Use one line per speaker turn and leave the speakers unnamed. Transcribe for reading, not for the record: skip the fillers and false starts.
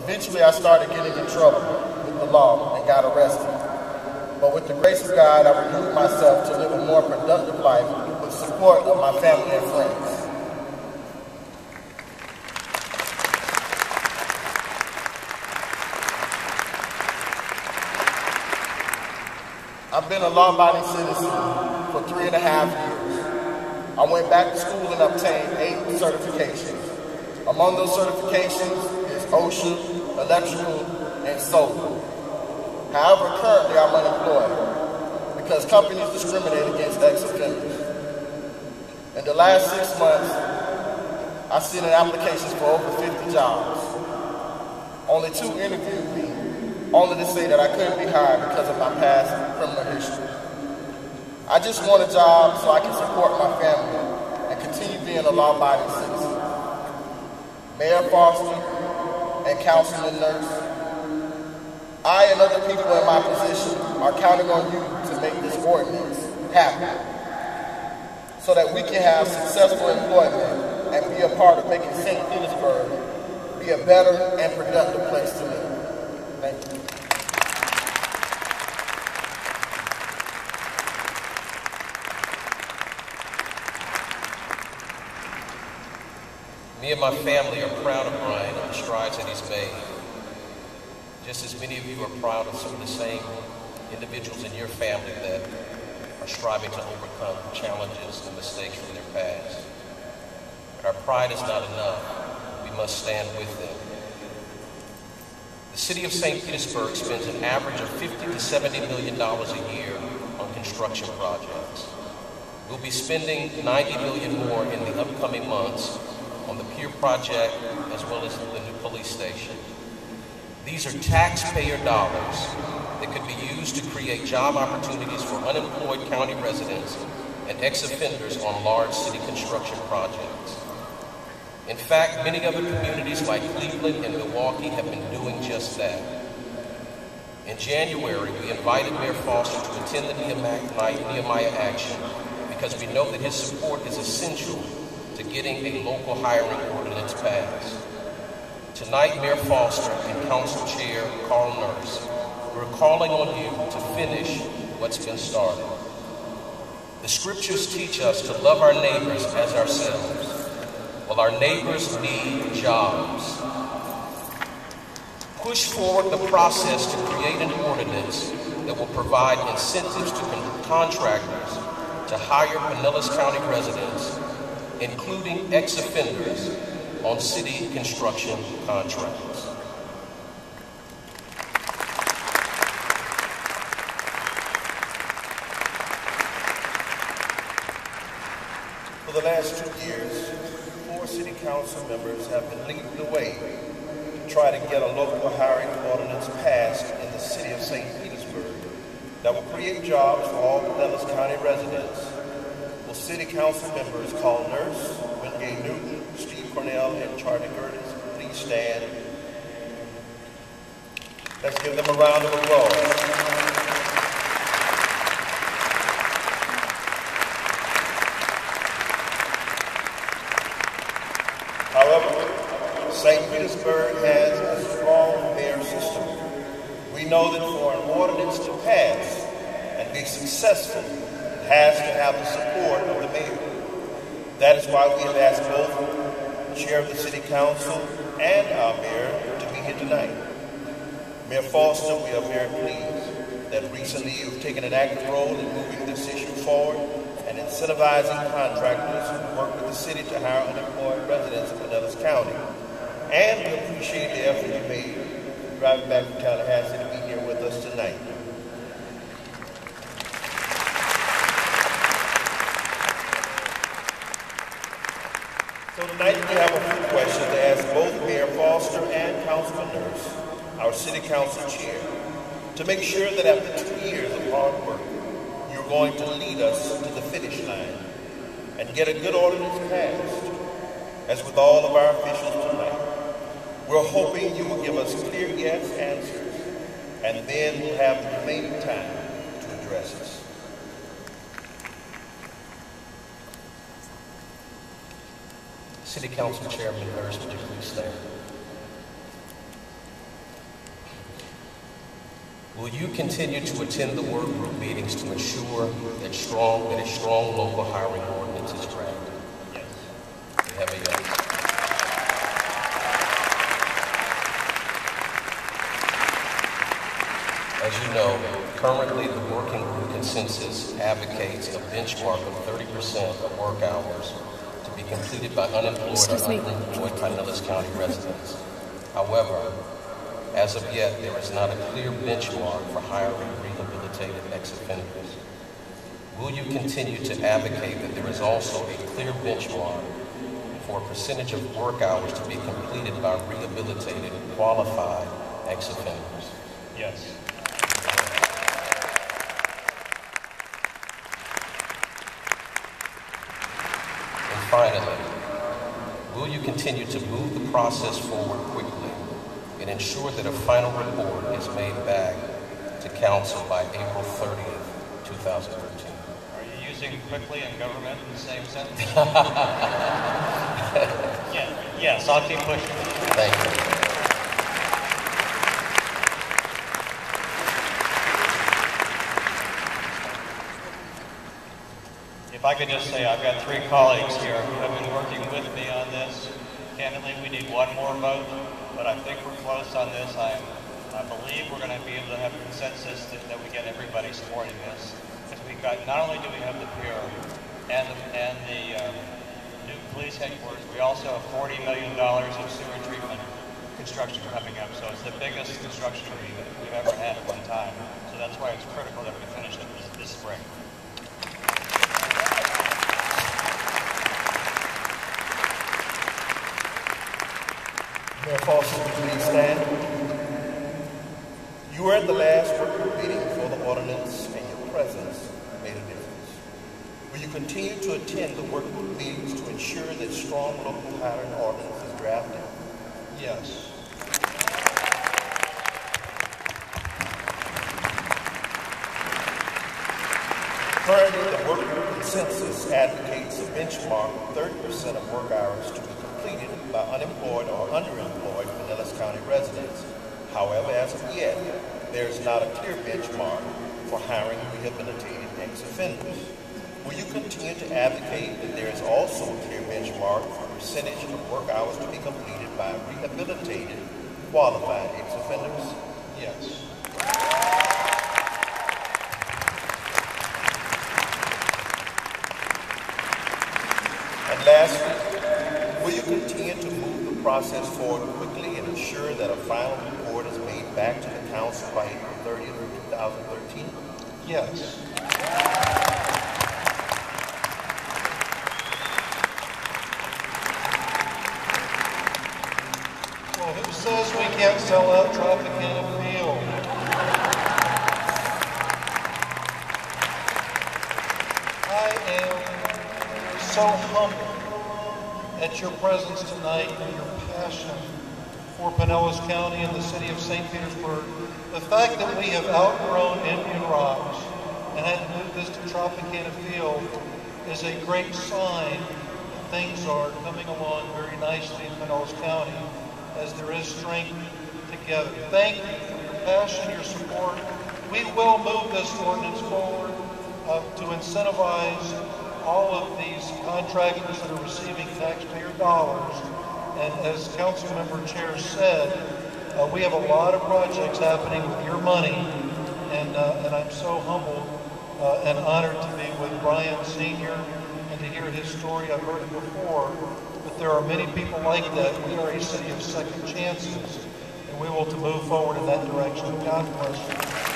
Eventually, I started getting in trouble with the law and got arrested. But with the grace of God, I renewed myself to live a more productive life with support of my family and friends. I've been a law-abiding citizen for 3.5 years. I went back to school and obtained 8 certifications. Among those certifications is OSHA, electrical, and solar. However, currently I'm unemployed because companies discriminate against ex-offenders. In the last 6 months, I sent in applications for over 50 jobs. Only 2 interviewed me, only to say that I couldn't be hired because of my past criminal history. I just want a job so I can support my family and continue being a law-abiding citizen. Mayor Foster and Councilman Nurse, I and other people in my position are counting on you to make this ordinance happen so that we can have successful employment and be a part of making St. Petersburg be a better and productive place to live. Thank you.
Me and my family are proud of Brian and the strides that he's made. Just as many of you are proud of some of the same individuals in your family that are striving to overcome challenges and mistakes from their past. But our pride is not enough. We must stand with them. The city of St. Petersburg spends an average of $50 to $70 million a year on construction projects. We'll be spending $90 million more in the upcoming months on the Pier project as well as the new police station. These are taxpayer dollars that could be used to create job opportunities for unemployed county residents and ex-offenders on large city construction projects. In fact, many other communities like Cleveland and Milwaukee have been doing just that. In January, we invited Mayor Foster to attend the Nehemiah Action because we know that his support is essential to getting a local hiring ordinance passed. Tonight, Mayor Foster and Council Chair Carl Nurse, we're calling on you to finish what's been started. The scriptures teach us to love our neighbors as ourselves. Well, our neighbors need jobs. Push forward the process to create an ordinance that will provide incentives to contractors to hire Pinellas County residents, including ex-offenders, on city construction contracts.
For the last 2 years, 4 city council members have been leading the way to try to get a local hiring ordinance passed in the city of St. Petersburg that will create jobs for all Pinellas County residents. Will city council members Carl Nurse, Wingate Newton, Steve Cornell, and Charlie Curtis please stand? Let's give them a round of applause. However, St. Petersburg has a strong mayor system. We know that for an ordinance to pass and be successful, it has to have the support of the mayor. That is why we have asked both the chair of the city council and our mayor to be here tonight. Mayor Foster, we are very pleased that recently you've taken an active role in moving this issue forward and incentivizing contractors who work with the city to hire unemployed residents in Pinellas County. And we appreciate the effort you made driving back from Tallahassee to be here with us tonight. So tonight we have a few questions to ask both Mayor Foster and Councilman Nurse, our city council chair, to make sure that after 2 years of hard work, you're going to lead us to the finish line and get a good ordinance passed. As with all of our officials tonight, we're hoping you will give us clear yes answers, and then we'll have the remaining time to address us.
City Council Chairman Nurse, would you please stand? Will you continue to attend the work group meetings to ensure that a strong local hiring ordinance is drafted?
Yes.
We have a yes. As you know, currently the working group consensus advocates a benchmark of 30% of work hours to be completed by unemployed or underemployed Pinellas County residents. However, as of yet, there is not a clear benchmark for hiring rehabilitated ex-offenders. Will you continue to advocate that there is also a clear benchmark for a percentage of work hours to be completed by rehabilitated, qualified ex-offenders?
Yes.
And finally, will you continue to move the process forward quickly and ensure that a final report is made back to council by April 30th, 2013?
Are you using quickly and government in the same sentence? Yes, I'll keep pushing.
Thank you.
If I could just say, I've got 3 colleagues here who have been working with me on this. Candidly, we need one more vote, but I think we're close on this. I believe we're going to be able to have a consensus that we get everybody supporting this. Because we've got, not only do we have the pier and the new police headquarters, we also have $40 million of sewer treatment construction coming up. So it's the biggest construction we've ever had at one time. So that's why it's critical that we finish it this spring.
Mayor Foster, would you please stand? You were at the last work group meeting for the ordinance, and your presence made a difference. Will you continue to attend the work group meetings to ensure that strong local hiring ordinance is drafted?
Yes.
Currently, the work group consensus advocates a benchmark of 30% of work hours to be completed by unemployed or underemployed Pinellas County residents. However, as of yet, there is not a clear benchmark for hiring rehabilitated ex-offenders. Will you continue to advocate that there is also a clear benchmark for percentage of work hours to be completed by rehabilitated, qualified ex-offenders?
Yes.
And lastly, will you continue to move the process forward quickly and ensure that a final report is made back to the council by April 30th, 2013?
Yes.
Well, who says we can't sell out Tropicana Field? I am so humbled at your presence tonight and your passion for Pinellas County and the city of St. Petersburg. The fact that we have outgrown Indian Rocks and had moved this to Tropicana Field is a great sign that things are coming along very nicely in Pinellas County as there is strength together. Thank you for your passion, your support. We will move this ordinance forward to incentivize all of these contractors that are receiving taxpayer dollars. And as Councilmember Chair said, we have a lot of projects happening with your money, and I'm so humbled and honored to be with Brian Sr. and to hear his story. I've heard it before, but there are many people like that. We are a city of second chances, and we will to move forward in that direction. God bless you.